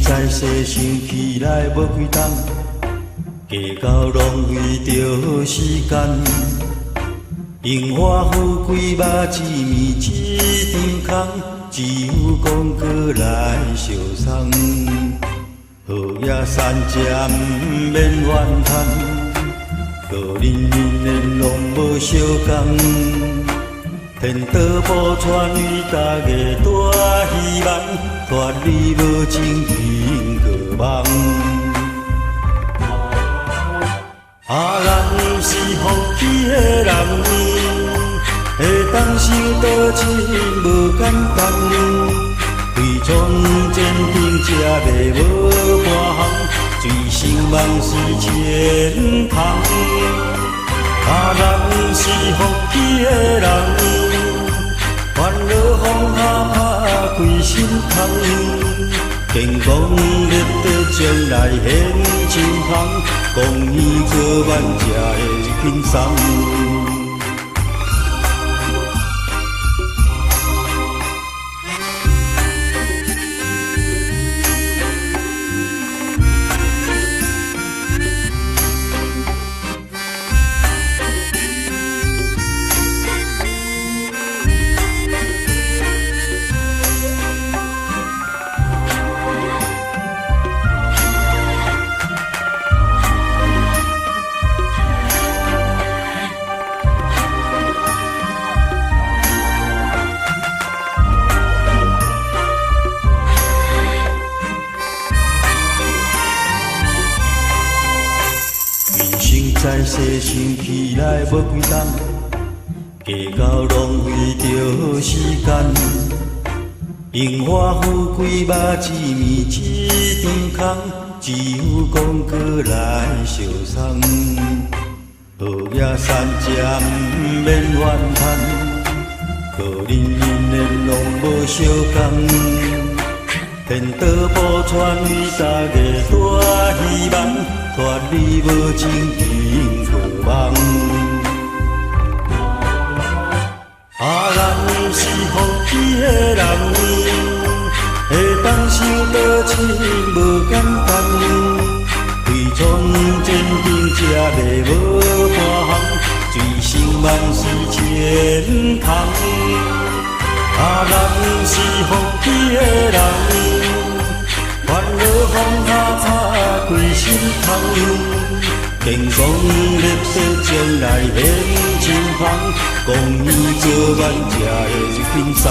在世想起来无几冬，加到浪费着时间。荣华富贵嘛，只面一张空，只有讲过来相送。雨夜三遮毋免怨叹，个人人拢无相共。天道无传与大家大希望，脱离无情因过梦。咱是福气的人，会当想到亲无简单。对从前顶才袂无半项，醉生梦死千趟。咱是福气的人，烦恼放下拍开心窗。健康立德将来显真芳，公益做万家的轻松。在世想起来无几冬，加到浪费着时间。荣华富贵嘛，只面一张空，只有讲过来相送。雨夜三遮毋免怨叹，个人人拢无相共。天道无传与大家大希望，脱离无情因过梦。咱是福气的人，会当想到亲无简单。对从前顶才袂无半项，醉生梦死千趟。咱是福气的人，烦恼放下拍开心窗。健康立德将来显真芳，公益做万家的轻松。